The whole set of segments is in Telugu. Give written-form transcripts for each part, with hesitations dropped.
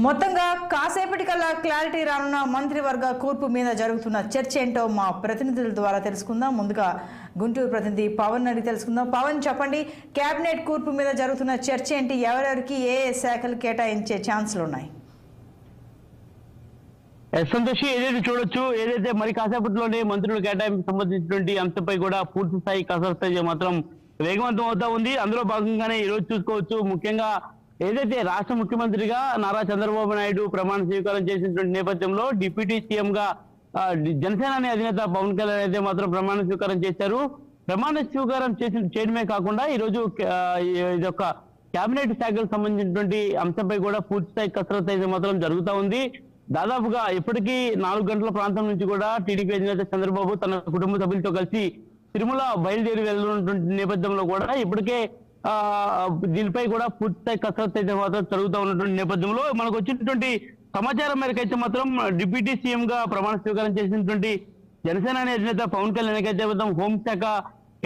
మొత్తంగా కాసేపటికల్లా క్లారిటీ రానున్న మంత్రివర్గ కూర్పు మీద జరుగుతున్న చర్చ ఏంటో మా ప్రతినిధుల ద్వారా తెలుసుకుందాం. ముందుగా గుంటూరు ప్రతినిధి పవన్ అడిగి తెలుసుకుందాం. పవన్, చెప్పండి, కేబినెట్ కూర్పు మీద జరుగుతున్న చర్చ ఏంటి? ఎవరెవరికి ఏ శాఖలు కేటాయించే ఛాన్సులు ఉన్నాయి? సంతోషి, ఏదైతే మరి కాసేపట్లోనే మంత్రులు కేటాయింపు సంబంధించినటువంటి అంశంపై కూడా పూర్తి స్థాయి కసరత్తు మాత్రం వేగవంతం అవుతా ఉంది. అందులో భాగంగానే ఈ రోజు చూసుకోవచ్చు, ముఖ్యంగా ఏదైతే రాష్ట్ర ముఖ్యమంత్రిగా నారా చంద్రబాబు నాయుడు ప్రమాణ స్వీకారం చేసినటువంటి నేపథ్యంలో డిప్యూటీ సీఎం గా జనసేన అధినేత పవన్ కళ్యాణ్ అయితే మాత్రం ప్రమాణ స్వీకారం చేశారు. ప్రమాణ స్వీకారం చేయడమే కాకుండా ఈ రోజు ఇదొక కేబినెట్ శాఖకు సంబంధించినటువంటి అంశంపై కూడా పూర్తి స్థాయి కసరత్తు అయితే మాత్రం జరుగుతూ ఉంది. దాదాపుగా ఇప్పటికీ 4 గంటల ప్రాంతం నుంచి కూడా టీడీపీ అధినేత చంద్రబాబు తన కుటుంబ సభ్యులతో కలిసి తిరుమల బయలుదేరి వెళ్తున్నటువంటి నేపథ్యంలో కూడా ఇప్పటికే దీనిపై కూడా పూర్తి కసరత్తు అయితే మాత్రం జరుగుతూ ఉన్నటువంటి నేపథ్యంలో మనకు వచ్చినటువంటి సమాచారం మేరకు అయితే మాత్రం డిప్యూటీ సీఎం గా ప్రమాణ స్వీకారం చేసినటువంటి జనసేన అధినేత పవన్ కళ్యాణ్ అయితే మాత్రం హోంశాఖ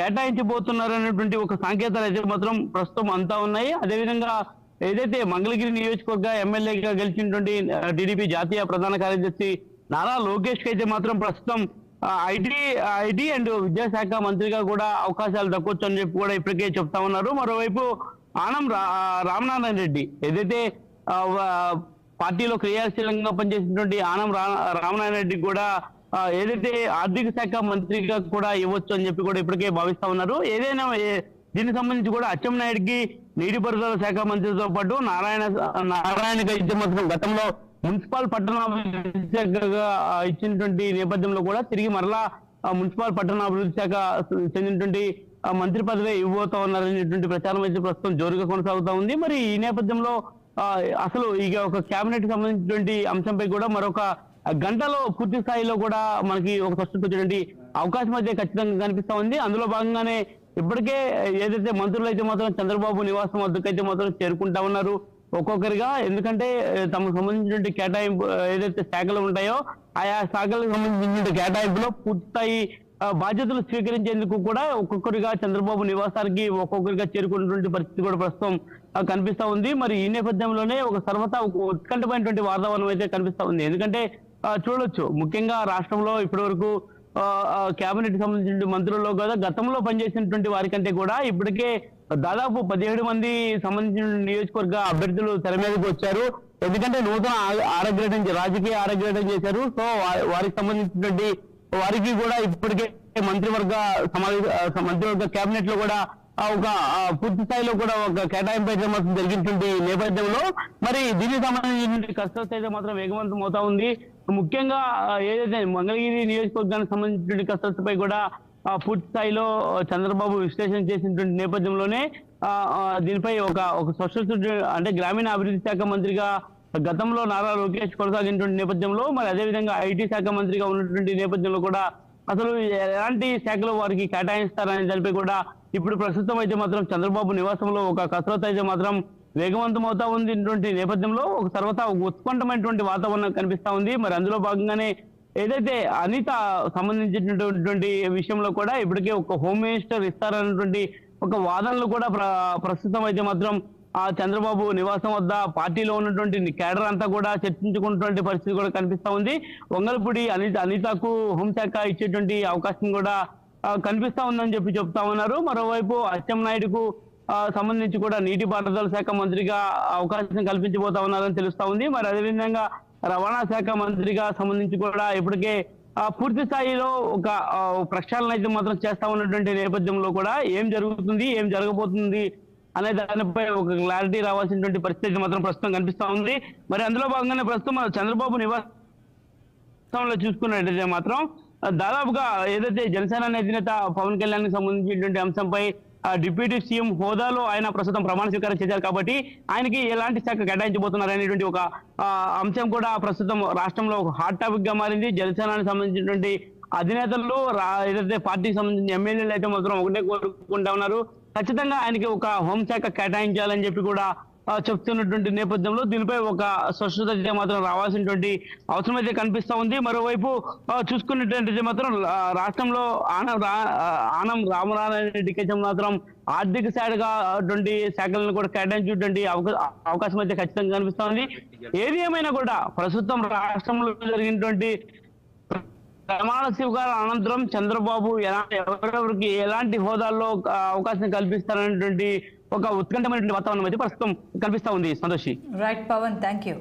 కేటాయించబోతున్నారనేటువంటి ఒక సంకేతాలు అయితే మాత్రం ప్రస్తుతం అంతా ఉన్నాయి. అదేవిధంగా ఏదైతే మంగళగిరి నియోజకవర్గ ఎమ్మెల్యేగా గెలిచినటువంటి టీడీపీ జాతీయ ప్రధాన కార్యదర్శి నారా లోకేష్ కి అయితే మాత్రం ప్రస్తుతం ఐటీ అండ్ విద్యాశాఖ మంత్రిగా కూడా అవకాశాలు దక్కొచ్చు అని చెప్పి కూడా ఇప్పటికే చెప్తా ఉన్నారు. మరోవైపు ఆనం రామనారాయణ రెడ్డి ఏదైతే పార్టీలో క్రియాశీలంగా పనిచేసినటువంటి ఆనం రామనారాయణ రెడ్డి కూడా ఏదైతే ఆర్థిక శాఖ మంత్రిగా కూడా ఇవ్వచ్చు అని చెప్పి కూడా ఇప్పటికే భావిస్తా ఉన్నారు. ఏదైనా దీనికి సంబంధించి కూడా అచ్చెన్నాయుడికి నీటిపారుదల శాఖ మంత్రితో పాటు నారాయణకి అయితే మాత్రం గతంలో మున్సిపల్ పట్టణాభివృద్ధి శాఖగా ఇచ్చినటువంటి నేపథ్యంలో కూడా తిరిగి మరలా మున్సిపల్ పట్టణాభివృద్ధి శాఖ చెందినటువంటి మంత్రి పదవి ఇవ్వబోతా ఉన్నారనేటువంటి ప్రచారం అయితే ప్రస్తుతం జోరుగా కొనసాగుతా ఉంది. మరి ఈ నేపథ్యంలో అసలు ఇక ఒక కేబినెట్ సంబంధించినటువంటి అంశంపై కూడా మరొక గంటలో పూర్తి స్థాయిలో కూడా మనకి ఒక స్పష్టత వచ్చేటువంటి అవకాశం అయితే ఖచ్చితంగా కనిపిస్తా ఉంది. అందులో భాగంగానే ఇప్పటికే ఏదైతే మంత్రులు అయితే మాత్రం చంద్రబాబు నివాసం వద్దకైతే మాత్రం చేరుకుంటా ఉన్నారు ఒక్కొక్కరిగా. ఎందుకంటే తమకు సంబంధించినటువంటి కేటాయింపు ఏదైతే శాఖలు ఉంటాయో ఆయా శాఖలకు సంబంధించిన కేటాయింపులో పూర్తిస్థాయి బాధ్యతలు స్వీకరించేందుకు కూడా ఒక్కొక్కరిగా చంద్రబాబు నివాసానికి ఒక్కొక్కరిగా చేరుకున్నటువంటి పరిస్థితి కూడా ప్రస్తుతం కనిపిస్తా ఉంది. మరి ఈ నేపథ్యంలోనే ఒక సర్వతా ఉత్కంఠమైనటువంటి వాతావరణం అయితే కనిపిస్తా ఉంది. ఎందుకంటే చూడొచ్చు, ముఖ్యంగా రాష్ట్రంలో ఇప్పటి వరకు కేబినెట్ సంబంధించిన మంత్రుల్లో కూడా గతంలో పనిచేసినటువంటి వారికంటే కూడా ఇప్పటికే దాదాపు 17 మంది సంబంధించిన నియోజకవర్గ అభ్యర్థులు తెర మీదకి వచ్చారు. ఎందుకంటే నూతన రాజకీయ ఆరోగ్యం చేశారు. సో వారికి సంబంధించినటువంటి వారికి కూడా ఇప్పటికే మంత్రివర్గ కేబినెట్ లో కూడా ఒక పూర్తి స్థాయిలో కూడా ఒక కేటాయింపు అయితే మాత్రం జరిగినటువంటి నేపథ్యంలో మరి దీనికి సంబంధించిన కసరత్తు అయితే మాత్రం వేగవంతం అవుతా ఉంది. ముఖ్యంగా ఏదైతే మంగళగిరి నియోజకవర్గానికి సంబంధించినటువంటి కసరత్తుపై కూడా పూర్తి స్థాయిలో చంద్రబాబు విశ్లేషణ చేసినటువంటి నేపథ్యంలోనే దీనిపై ఒక స్పష్టత, అంటే గ్రామీణ అభివృద్ధి శాఖ మంత్రిగా గతంలో నారా లోకేష్ కొనసాగినటువంటి నేపథ్యంలో మరి అదేవిధంగా ఐటీ శాఖ మంత్రిగా ఉన్నటువంటి నేపథ్యంలో కూడా అసలు ఎలాంటి శాఖలో వారికి కేటాయిస్తారనే దానిపై కూడా ఇప్పుడు ప్రస్తుతం అయితే మాత్రం చంద్రబాబు నివాసంలో ఒక కసరత్తు అయితే మాత్రం వేగవంతం అవుతా ఉంది నేపథ్యంలో ఒక సర్వతా ఉత్కంఠమైనటువంటి వాతావరణం కనిపిస్తా ఉంది. మరి అందులో భాగంగానే ఏదైతే అనిత సంబంధించినటువంటి విషయంలో కూడా ఇప్పటికే ఒక హోమ్ మినిస్టర్ ఇస్తారన్నటువంటి ఒక వాదనలు కూడా ప్రస్తుతం అయితే మాత్రం ఆ చంద్రబాబు నివాసం వద్ద పార్టీలో ఉన్నటువంటి కేడర్ అంతా కూడా చర్చించుకున్నటువంటి పరిస్థితి కూడా కనిపిస్తా ఉంది. వంగల్పూడి అనితకు హోంశాఖ ఇచ్చేటువంటి అవకాశం కూడా కనిపిస్తా ఉందని చెప్పి చెప్తా ఉన్నారు. మరోవైపు అచ్చెన్నాయుడుకు సంబంధించి కూడా నీటిపారుదల శాఖ మంత్రిగా అవకాశం కల్పించబోతా ఉన్నారని తెలుస్తా ఉంది. మరి అదేవిధంగా రవాణా శాఖ మంత్రిగా సంబంధించి కూడా ఇప్పటికే పూర్తి స్థాయిలో ఒక ప్రక్షాళన అయితే మాత్రం చేస్తా ఉన్నటువంటి నేపథ్యంలో కూడా ఏం జరుగుతుంది, ఏం జరగబోతుంది అనే దానిపై ఒక క్లారిటీ రావాల్సినటువంటి పరిస్థితి మాత్రం ప్రస్తుతం కనిపిస్తా ఉంది. మరి అందులో భాగంగానే ప్రస్తుతం చంద్రబాబు నివాసంలో చూసుకున్నట్టయితే మాత్రం దాదాపుగా ఏదైతే జనసేన అధినేత పవన్ కళ్యాణ్ కి సంబంధించినటువంటి అంశంపై డిప్యూటీ సీఎం హోదాలో ఆయన ప్రస్తుతం ప్రమాణ స్వీకారం చేశారు కాబట్టి ఆయనకి ఎలాంటి శాఖ కేటాయించబోతున్నారు అనేటువంటి ఒక అంశం కూడా ప్రస్తుతం రాష్ట్రంలో ఒక హాట్ టాపిక్ గా మారింది. జనసేనానికి సంబంధించినటువంటి అధినేతలు ఏదైతే పార్టీకి సంబంధించిన ఎమ్మెల్యేలు అయితే మాత్రం ఒకటే కోరుకుంటా ఉన్నారు, ఖచ్చితంగా ఆయనకి ఒక హోంశాఖ కేటాయించాలని చెప్పి కూడా చెప్తున్నటువంటి నేపథ్యంలో దీనిపై ఒక స్పష్టత మాత్రం రావాల్సినటువంటి అవసరం అయితే కనిపిస్తా ఉంది. మరోవైపు చూసుకున్నట్లయితే మాత్రం రాష్ట్రంలో ఆనం రామనారాయణ రెడ్డికి మాత్రం ఆర్థిక శాఖలను కూడా కేటాయించేటువంటి అవకాశం అయితే ఖచ్చితంగా కనిపిస్తోంది. ఏది ఏమైనా కూడా ప్రస్తుతం రాష్ట్రంలో జరిగినటువంటి ప్రమాణ స్వీకారం అనంతరం చంద్రబాబు ఎవరెవరికి ఎలాంటి హోదాల్లో అవకాశం కల్పిస్తారనేటువంటి ఒక ఉత్కంఠమైనటువంటి వాతావరణం అయితే ప్రస్తుతం కనిపిస్తా ఉంది. సంతోషి. Right Pavan, thank you.